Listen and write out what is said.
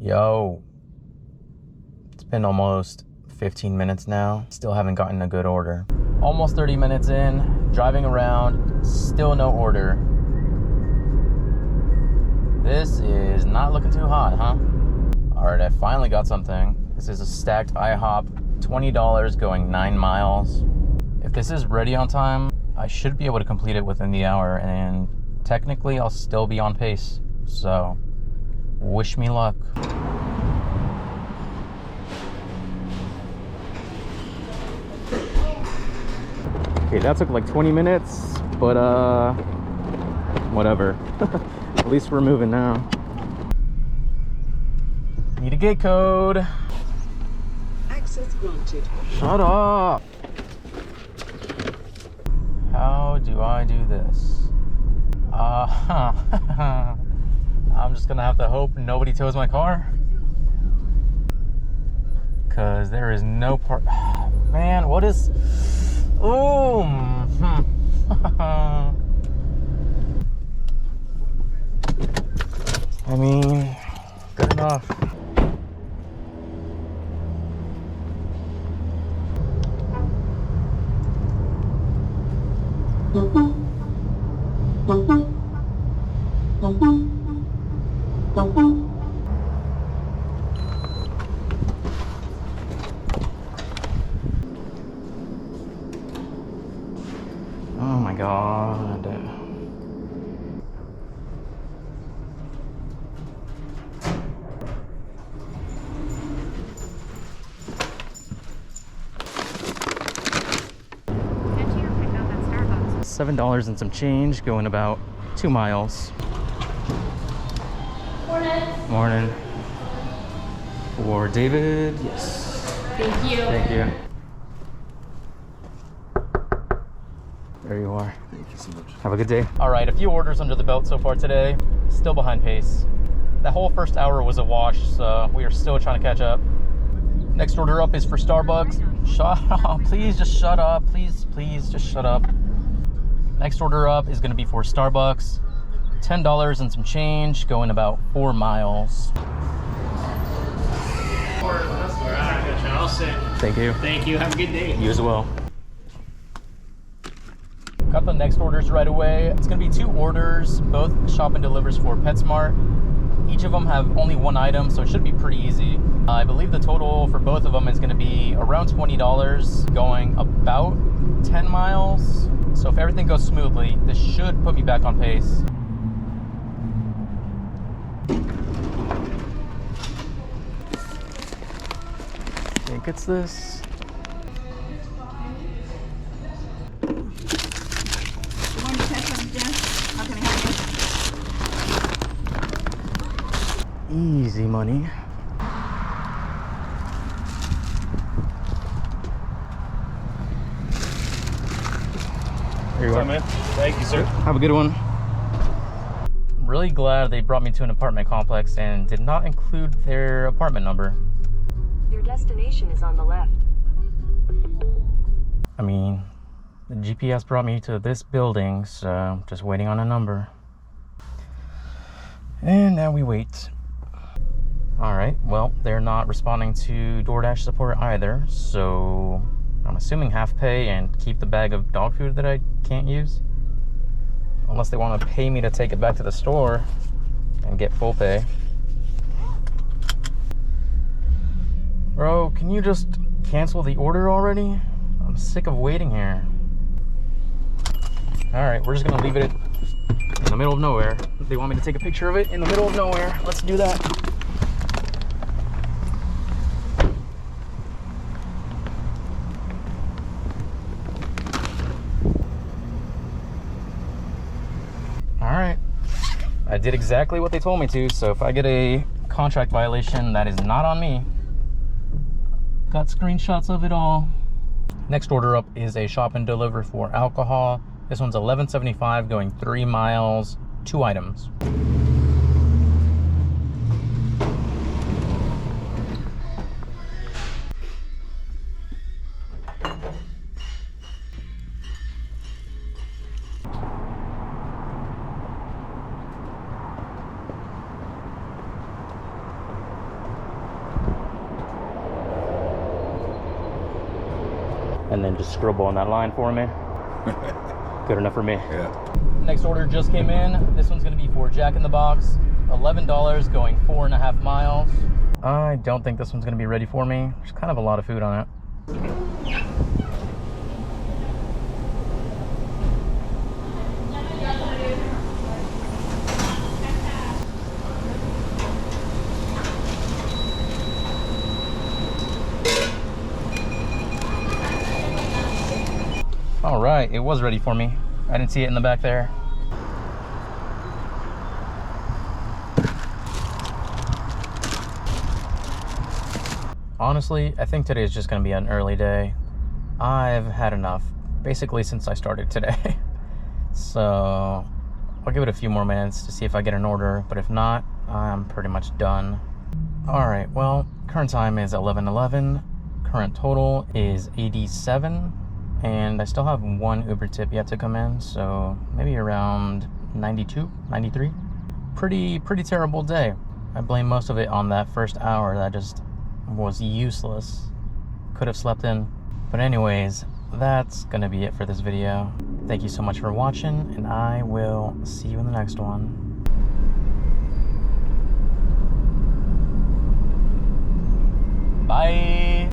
Yo, it's been almost 15 minutes now. Still haven't gotten a good order. Almost 30 minutes in, driving around, still no order. This is not looking too hot, huh? All right, I finally got something. This is a stacked IHOP, $20 going 9 miles. If this is ready on time, I should be able to complete it within the hour, and technically I'll still be on pace. So, wish me luck. Okay, that took like 20 minutes, but whatever. At least we're moving now. Need a gate code. Access granted. Shut up. How do I do this? I'm just gonna have to hope nobody tows my car, cause there is no part. Man, what is? Oh. I mean, good enough. Oh my God. $7 and some change, going about 2 miles. Morning. Morning. For David, yes. Thank you. Thank you. There you are. Thank you so much. Have a good day. All right, a few orders under the belt so far today. Still behind pace. That whole first hour was a wash, so we are still trying to catch up. Next order up is for Starbucks. Shut up, please just shut up. Please just shut up. Next order up is gonna be for Starbucks. $10 and some change, going about 4 miles. I'll sit. Thank you. Thank you. Have a good day. You as well. Got the next orders right away. It's gonna be 2 orders, both shop and delivers for PetSmart. Each of them have only 1 item, so it should be pretty easy. I believe the total for both of them is gonna be around $20, going about 10 miles. So if everything goes smoothly, this should put me back on pace. I think it's this. Good morning, Petra. Jess. How can I help you? Easy money. There you are. man. Thank you, sir. Have a good one. I'm really glad they brought me to an apartment complex and did not include their apartment number. Your destination is on the left. I mean, the GPS brought me to this building, so just waiting on a number. And now we wait. All right, well, they're not responding to DoorDash support either, so I'm assuming half pay and keep the bag of dog food that I can't use. Unless they want to pay me to take it back to the store and get full pay. Bro, can you just cancel the order already? I'm sick of waiting here. All right, we're just gonna leave it in the middle of nowhere. They want me to take a picture of it in the middle of nowhere. Let's do that. All right, I did exactly what they told me to, so if I get a contract violation, that is not on me. Got screenshots of it all. Next order up is a shop and deliver for alcohol. This one's $11.75 going 3 miles, 2 items. and then just scribble on that line for me. Good enough for me. Yeah. Next order just came in. This one's gonna be for Jack in the Box. $11 going 4.5 miles. I don't think this one's gonna be ready for me. There's kind of a lot of food on it. All right, it was ready for me. I didn't see it in the back there. Honestly, I think today is just gonna be an early day. I've had enough, basically since I started today. So I'll give it a few more minutes to see if I get an order, but if not, I'm pretty much done. All right, well, current time is 11:11. Current total is 87. And I still have one Uber tip yet to come in, so maybe around 92, 93. Pretty terrible day. I blame most of it on that first hour that just was useless. Could have slept in. But anyways, that's gonna be it for this video. Thank you so much for watching, and I will see you in the next one. Bye.